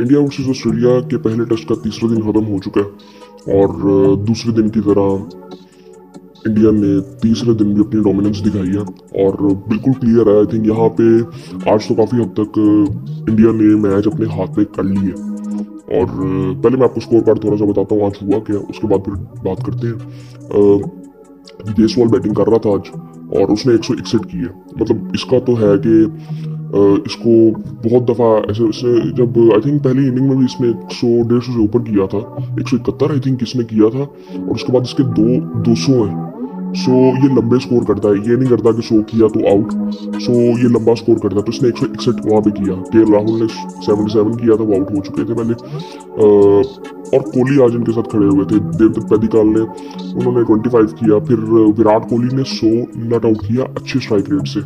India versus Australia के पहले test का तीसरा दिन खत्म हो चुका है और दूसरे दिन की तरह इंडिया ने तीसरे दिन भी अपनी डोमिनेंस दिखाई है और बिल्कुल क्लियर है। आई थिंक यहाँ पे आज तो काफ़ी हद तक इंडिया ने मैच अपने हाथ में कर ली है। और पहले मैं आपको स्कोर कार्ड थोड़ा सा बताता हूँ आज हुआ क्या, उसके बाद फिर बात करते हैं। देसवाल बैटिंग कर रहा था आज और उसने 161 की है। मतलब इसका तो है कि इसको बहुत दफ़ा ऐसे इसने जब आई थिंक पहली इनिंग में भी इसने 100-150 से ऊपर किया था। 171 आई थिंक इसने किया था और उसके बाद इसके 200 हैं। सो ये लंबे स्कोर करता है, ये नहीं करता कि 100 किया तो आउट। सो ये लंबा स्कोर करता है, तो इसने 161 वहाँ पे किया। के राहुल ने 77 किया था, वो आउट हो चुके थे पहले। और कोहली आज इनके साथ खड़े हुए थे। देवदत्त पैदीकाल ने उन्होंने 25 किया। फिर विराट कोहली ने 100 नॉट आउट किया अच्छे स्ट्राइक रेट से।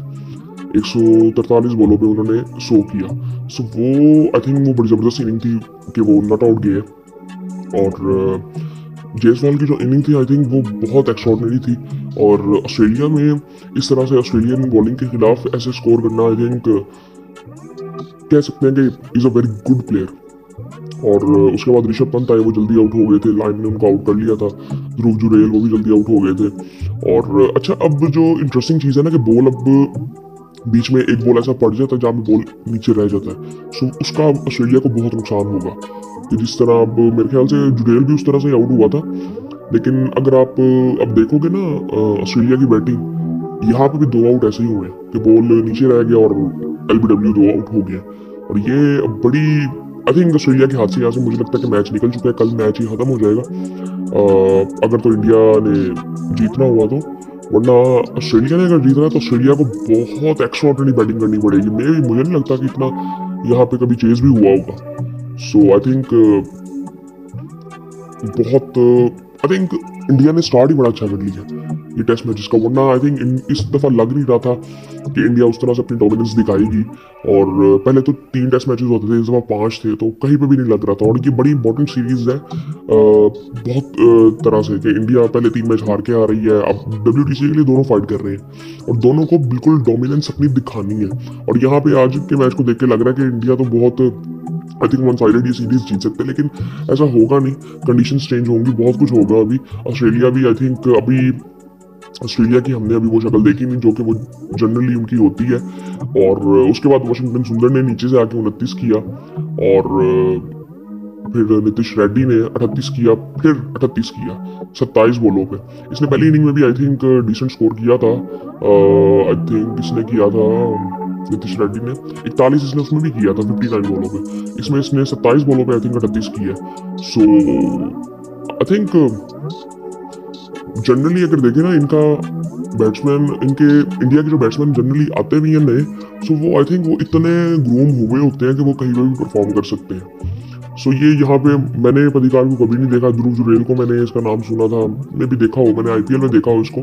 143 बॉलों पे उन्होंने 100 किया। सो वो आई थिंक वो बड़ी ज़बरदस्त इनिंग थी कि वो नॉट आउट गए। और जायसवाल की जो इनिंग थी आई थिंक वो बहुत एक्स्ट्रॉर्डिनरी थी। और ऑस्ट्रेलिया में इस तरह से ऑस्ट्रेलियन बॉलिंग के खिलाफ ऐसे स्कोर करना आई थिंक कह सकते हैं कि is a very good player. और उसके बाद ऋषभ पंत आए, वो जल्दी आउट हो गए थे। लाइन ने उनको आउट कर लिया था। ध्रुव जुरेल वो भी जल्दी आउट हो गए थे। और अच्छा, अब जो इंटरेस्टिंग चीज़ है ना कि बॉल अब बीच में एक बॉल ऐसा पड़ जाता है जहाँ पे बॉल नीचे रह जाता है। सो उसका ऑस्ट्रेलिया को बहुत नुकसान होगा कि जिस तरह अब मेरे ख्याल से जुडेल भी उस तरह से आउट हुआ था। लेकिन अगर आप अब देखोगे ना ऑस्ट्रेलिया की बैटिंग, यहाँ पे भी 2 आउट ऐसे ही हुए कि बॉल नीचे रह गया और एलबीडब्ल्यू 2 आउट हो गया। और ये बड़ी आई थिंक ऑस्ट्रेलिया के हाथ से यहाँ से मुझे लगता है कि मैच निकल चुका है। कल मैच ही खत्म हो जाएगा अगर तो इंडिया ने जीतना हुआ तो। वरना ऑस्ट्रेलिया ने अगर जीतना है तो ऑस्ट्रेलिया को बहुत एक्स्ट्राऑर्डिनरी बैटिंग करनी पड़ेगी। मुझे नहीं लगता कि इतना यहाँ पे कभी चेज भी हुआ होगा। सो आई थिंक बहुत आई थिंक इंडिया ने स्टार्ट ही बड़ा अच्छा कर लिया ये टेस्ट मैचेस का। वरना आई थिंक इस दफ़ा लग नहीं रहा था कि इंडिया उस तरह से अपनी डोमिनेंस दिखाएगी। और पहले तो 3 टेस्ट मैचेस होते थे, इस दफ़ा 5 थे, तो कहीं पे भी नहीं लग रहा था। और ये बड़ी इंपॉर्टेंट सीरीज है बहुत तरह से कि इंडिया पहले 3 मैच हार के आ रही है। अब WTC के लिए दोनों फाइट कर रहे हैं और दोनों को बिल्कुल डोमिनेंस अपनी दिखानी है। और यहाँ पे आज के मैच को देख के लग रहा है कि इंडिया तो बहुत आई थिंक वन साइडेड ये सीरीज जीत सकते हैं। लेकिन ऐसा होगा नहीं, कंडीशंस चेंज होंगी, बहुत कुछ होगा अभी। ऑस्ट्रेलिया भी आई थिंक अभी ऑस्ट्रेलिया की हमने अभी वो शक्ल देखी नहीं जो कि वो जनरली उनकी होती है। और उसके बाद वाशिंगटन सुंदर ने नीचे से आके 29 किया और फिर नीतीश रेड्डी ने 38 किया, फिर 38 किया 27 बॉलों पे। इसने पहली इनिंग में भी आई थिंक डिसेंट स्कोर किया था। आई थिंक इसने किया था नीतीश रेड्डी ने 41, इसने उसमें भी किया था 59 बॉलों पे। इसमें इसने 27 बॉलों पे आई थिंक 38 किया। सो आई थिंक जनरली अगर देखें ना इनका बैट्समैन, इनके इंडिया के जो बैट्समैन जनरली आते भी हैं नए, सो वो आई थिंक वो इतने ग्रूम हुए होते हैं कि वो कहीं पर भी परफॉर्म कर सकते हैं। सो ये यहाँ पे मैंने पदिकार को कभी नहीं देखा। ध्रुव जुरेल को मैंने इसका नाम सुना था, मैं भी देखा हो, मैंने आईपीएल में देखा हो इसको।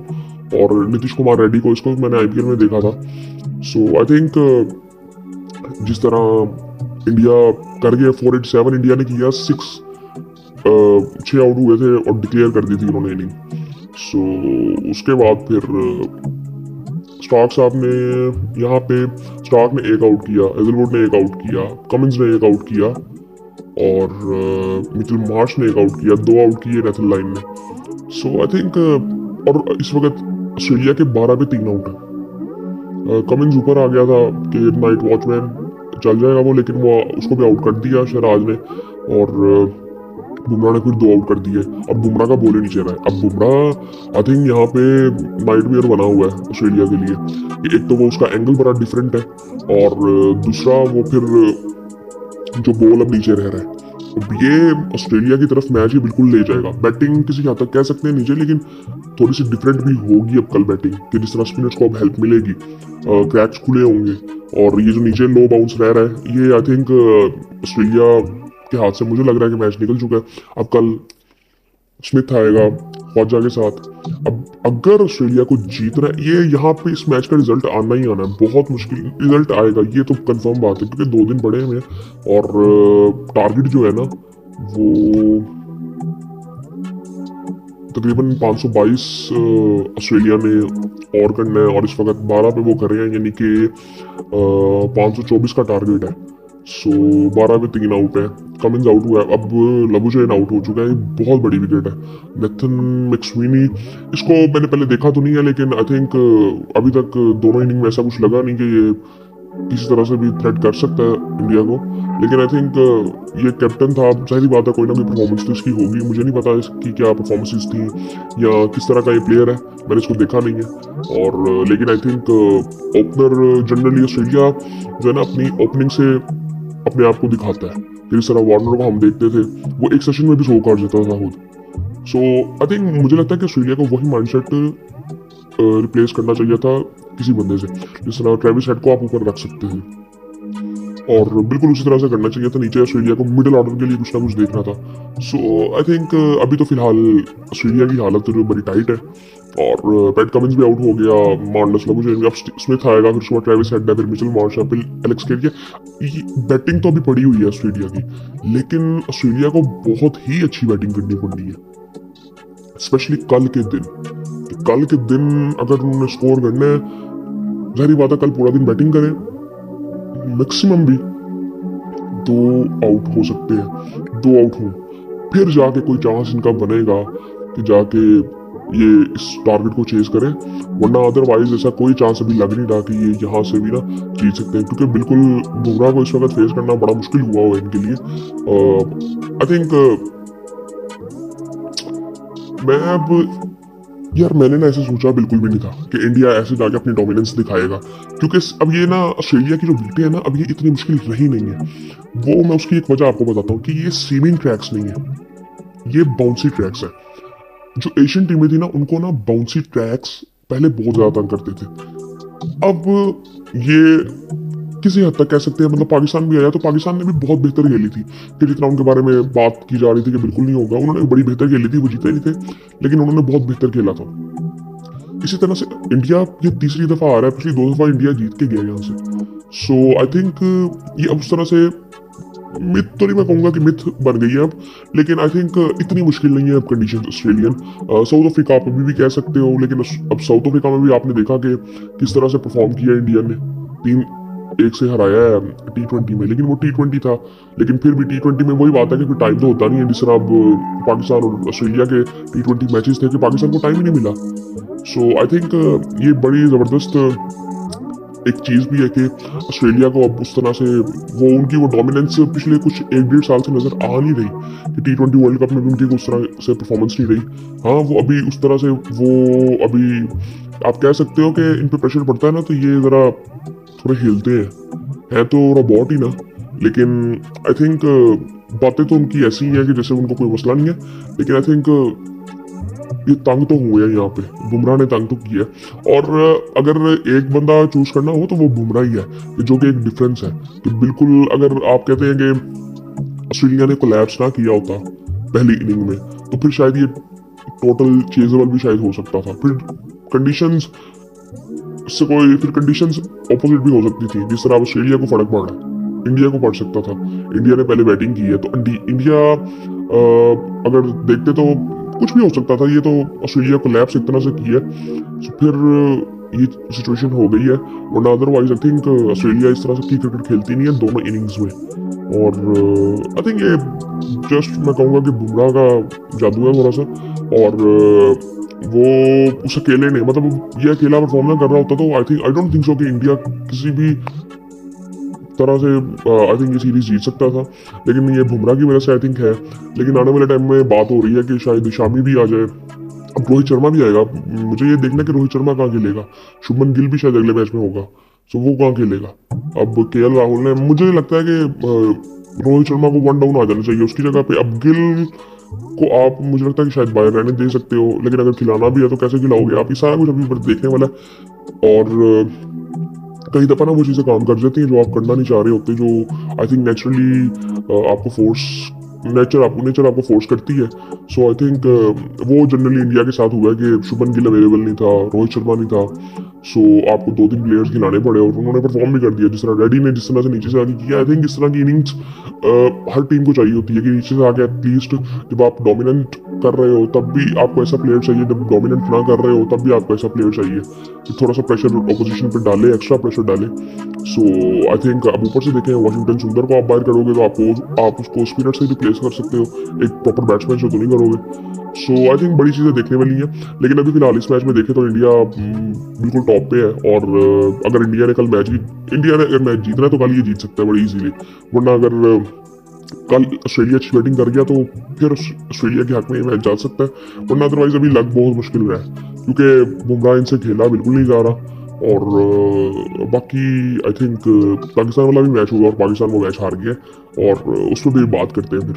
और नीतीश कुमार रेड्डी को इसको मैंने आईपीएल में देखा था। सो आई थिंक जिस तरह इंडिया कर गया 487 इंडिया ने किया, 6 आउट हुए थे और डिक्लेयर कर दी थी उन्होंने इनिंग। सो उसके बाद फिर स्टार्क साहब ने यहाँ पे स्टार्क ने 1 आउट किया, हेजलवुड ने 1 आउट किया, कमिंस ने 1 आउट किया और मिचेल मार्श ने 1 आउट किया, 2 आउट किए नेथन लाइन ने। सो आई थिंक और इस वक्त ऑस्ट्रेलिया के 12 पे 3 आउट है। कमिंस ऊपर आ गया था कि नाइट वॉचमैन चल जाएगा वो, लेकिन वो उसको भी आउट कर दिया शहराज ने। और बुमराह ने फिर 2 आउट कर दिए। अब बुमराह का बॉल ही नीचे रहा है। अब बुमराह आई थिंक यहाँ पे नाइट वेयर बना हुआ है ऑस्ट्रेलिया के लिए। एक तो वो उसका एंगल बड़ा डिफरेंट है और दूसरा वो फिर जो बॉल अब नीचे रह रहा है। अब ये ऑस्ट्रेलिया की तरफ मैच ही बिल्कुल ले जाएगा। बैटिंग किसी हद तक कह सकते हैं नीचे, लेकिन थोड़ी सी डिफरेंट भी होगी अब कल बैटिंग कि जिस तरह स्पिनर्स को अब हेल्प मिलेगी, क्रैक्स खुले होंगे। और ये जो नीचे लो बाउंस रह रहा है, ये आई थिंक ऑस्ट्रेलिया के हाथ से मुझे लग रहा है कि मैच निकल चुका है। अब कल स्मिथ आएगा ख्वाजा के साथ। अब अगर ऑस्ट्रेलिया को जीतना है, ये यहाँ पे इस मैच का रिजल्ट आना ही आना है, बहुत मुश्किल रिजल्ट आएगा, ये तो कंफर्म बात है क्योंकि 2 दिन बड़े हैं। और टारगेट जो है ना वो तकरीबन 522 ऑस्ट्रेलिया ने और करना है और इस वक्त 12 पे वो कर रहे हैं, यानी कि 524 का टारगेट है। सो 12 में 3 आउट है। कमिंस आउट हुआ है, अब लबुशेन आउट हो चुका है, ये बहुत बड़ी विकेट है। नेथन मैक्सवेनी, इसको मैंने पहले देखा तो नहीं है, लेकिन आई थिंक अभी तक दोनों इनिंग में ऐसा कुछ लगा नहीं कि ये किसी तरह से भी थ्रेट कर सकता है इंडिया को। लेकिन आई थिंक ये कैप्टन था, जाहिर बात है कोई ना कोई परफॉर्मेंस तो इसकी होगी। मुझे नहीं पता इसकी क्या परफॉर्मेंसेस थी या किस तरह का ये प्लेयर है, मैंने इसको देखा नहीं है। और लेकिन I think opener generally Australia जो है ना अपनी ओपनिंग से अपने आप को दिखाता है। जिस तरह वार्नर को हम देखते थे, वो एक सेशन में भी 100 कर देता था खुद। सो आई थिंक मुझे लगता है कि ऑस्ट्रेलिया को वही माइंडसेट रिप्लेस करना चाहिए था किसी बंदे से। जिस तरह ट्रेविस हेड को आप ऊपर रख सकते हैं, और बिल्कुल उसी तरह से करना चाहिए था नीचे ऑस्ट्रेलिया को मिडिल ऑर्डर के लिए कुछ ना कुछ देखना था। सो आई थिंक अभी तो फिलहाल ऑस्ट्रेलिया की हालत बड़ी टाइट है, और पैट कमिंस भी आउट हो गया, मार्नस लबुशेन, अब स्मिथ आएगा, फिर उसके बाद ट्रेविस हेड है, फिर मिचेल मार्श, फिर एलेक्स कैरियर। बैटिंग तो अभी पड़ी हुई है ऑस्ट्रेलिया की, लेकिन ऑस्ट्रेलिया को बहुत ही अच्छी बैटिंग करनी पड़नी है, स्पेशली कल के दिन। कल के दिन अगर उन्होंने स्कोर करना है, जाहिर बात है कल पूरा दिन बैटिंग करें, मैक्सिमम भी 2 आउट हो सकते हैं, 2 आउट हो, फिर जाके कोई चांस इनका बनेगा कि जाके ये इस टारगेट को चेज करें। वरना अदरवाइज ऐसा कोई चांस अभी लग नहीं रहा कि ये यहाँ से भी ना जीत सकते हैं, क्योंकि बिल्कुल बुमराह को इस वक्त फेस करना बड़ा मुश्किल हुआ हो इनके लिए। आई थिंक मैं अब यार मैंने ना ऐसे सोचा बिल्कुल भी नहीं था कि इंडिया ऐसे जाके अपनी डोमिनेंस दिखाएगा, क्योंकि अब ये ना ऑस्ट्रेलिया की जो विकेटें है ना, अब ये इतनी मुश्किल रही नहीं है। वो मैं उसकी एक वजह आपको बताता हूँ कि ये सीमिंग ट्रैक्स नहीं है, ये बाउंसी ट्रैक्स है। जो एशियन टीमें थी ना, उनको ना बाउंसी ट्रैक्स पहले बहुत ज्यादा तंग करते थे। अब ये किसी हद तक कह सकते हैं, मतलब पाकिस्तान भी आया तो पाकिस्तान ने भी बहुत बेहतर खेली थी, कि जितना उनके बारे में बात की जा रही थी कि बिल्कुल नहीं होगा, उन्होंने बड़ी बेहतर खेली थी, वो जीते नहीं थे, लेकिन उन्होंने बहुत बेहतर खेला था। इसी तरह से इंडिया ये तीसरी दफा आ रहा है, पिछली 2 दफा इंडिया जीत के गया यहाँ से। सो आई थिंक ये अब उस तरह से मिथ तो नहीं मैं कहूँगा कि मिथ बन गई है अब, लेकिन आई थिंक इतनी मुश्किल नहीं है अब कंडीशन ऑस्ट्रेलियन। साउथ अफ्रीका आप अभी भी कह सकते हो, लेकिन अब साउथ अफ्रीका में भी आपने देखा कि किस तरह से परफॉर्म किया इंडिया ने, 3-1 से हराया है T20 में, लेकिन वो T20 था। लेकिन फिर भी T20 में वही बात है कि फिर टाइम तो होता नहीं है, जिस तरह अब पाकिस्तान और ऑस्ट्रेलिया के T20 मैचेस थे कि पाकिस्तान को टाइम ही नहीं मिला। सो आई थिंक ये बड़ी ज़बरदस्त एक चीज़ भी है कि ऑस्ट्रेलिया को अब उस तरह से वो उनकी वो डोमिनेंस पिछले कुछ 1-1.5 साल से नज़र आ नहीं रही कि T20 वर्ल्ड कप में भी उनकी उस तरह से परफॉर्मेंस नहीं रही। हाँ, वो अभी उस तरह से वो अभी आप कह सकते हो कि इन पे प्रेशर पड़ता है ना, तो ये ज़रा थोड़े हिलते हैं तो रोबोट ही ना, लेकिन आई थिंक बातें तो उनकी ऐसी ही है कि जैसे उनको कोई मसला नहीं है। लेकिन आई थिंक ये तंग तो हुए हैं यहाँ पे, बुमराह ने तंग तो किया। और अगर एक बंदा चूज करना हो तो वो बुमराह ही है, जो कि एक डिफरेंस है कि बिल्कुल अगर आप कहते हैं कि ऑस्ट्रेलिया ने कोलैप्स ना किया होता पहली इनिंग में, तो फिर शायद ये टोटल चेजेबल भी शायद हो सकता था। फिर कंडीशंस से कोई फिर कंडीशंस ऑपोजिट भी हो सकती थी, जिस तरह ऑस्ट्रेलिया को फर्क पड़ा, इंडिया को पड़ सकता था। इंडिया ने पहले बैटिंग की है, तो इंडिया अगर देखते तो कुछ भी हो सकता था। ये तो ऑस्ट्रेलिया को लैप्स एक तरह से की है, तो फिर ये सिचुएशन हो गई है। वरना अदरवाइज आई थिंक ऑस्ट्रेलिया इस तरह से की क्रिकेट खेलती नहीं है दोनों इनिंग्स में। और आई थिंक ये जस्ट मैं कहूँगा कि बुमराह का जादू है थोड़ा सा, और वो उस अकेले ने, मतलब ये अकेला परफॉर्म ना कर रहा होता तो आई डोंट थिंक सो कि इंडिया किसी भी तरह से आई थिंक ये सीरीज जीत सकता था। लेकिन ये बुमराह की वजह से आई थिंक है। लेकिन आने वाले टाइम में बात हो रही है कि शायद शामी भी आ जाए, अब रोहित शर्मा भी आएगा। मुझे ये देखना कि रोहित शर्मा कहाँ खेलेगा, शुभमन गिल भी शायद अगले मैच में होगा, तो वो कहाँ खेलेगा। अब KL राहुल ने, मुझे लगता है कि रोहित शर्मा को 1 डाउन आ जाना चाहिए, उसकी जगह पे अब गिल को आप मुझे लगता है कि शायद बाहर रहने दे सकते हो। लेकिन अगर खिलाना भी है तो कैसे खिलाओगे आप, ये सारा कुछ अभी देखने वाला है। और कई दफ़ा ना वो चीज़ें काम कर जाती हैं जो आप करना नहीं चाह रहे होते, जो आई थिंक नेचुरली आपको फोर्स नेचर आपको फोर्स करती है। सो आई थिंक वो जनरली इंडिया के साथ हुआ है कि शुभमन गिल अवेलेबल नहीं था, रोहित शर्मा नहीं था, सो आपको 2-3 प्लेयर्स खिलाने पड़े और उन्होंने परफॉर्म भी कर दिया। जिस तरह रेडी ने जिस तरह से नीचे से आके किया, आई थिंक इस तरह की इनिंग्स हर टीम को चाहिए होती है कि नीचे से आके एटलीस्ट जब आप डोमिनेंट कर रहे हो तब भी आपको ऐसा प्लेयर चाहिए, जब डोमिनेंट ना कर रहे हो तब भी आपको ऐसा प्लेयर चाहिए कि थोड़ा सा प्रेशर ऑपोजिशन पे डाले, एक्स्ट्रा प्रेशर डाले। सो आई थिंक अब ऊपर से देखें, वॉशिंगटन सुंदर को आप बाहर करोगे तो आप उसको स्पिनर से रिप्लेस कर सकते हो, एक प्रॉपर बैट्समैन से तो नहीं करोगे। सो आई थिंक बड़ी चीज़ें देखने वाली हैं। लेकिन अभी फिलहाल इस मैच में देखें तो इंडिया बिल्कुल टॉप पे है। और अगर इंडिया ने कल मैच भी इंडिया ने अगर मैच जीतना है तो कल ये जीत सकता है बड़ी इजीली। वरना अगर कल ऑस्ट्रेलिया अच्छी बैटिंग कर गया तो फिर ऑस्ट्रेलिया के हक में ये मैच जा सकता है। वरना अदरवाइज अभी लक बहुत मुश्किल रहा है, क्योंकि बुमराह इनसे खेला बिल्कुल नहीं जा रहा। और बाकी आई थिंक पाकिस्तान वाला भी मैच हुआ और पाकिस्तान वो मैच हार गया, और उस पर भी बात करते हैं फिर।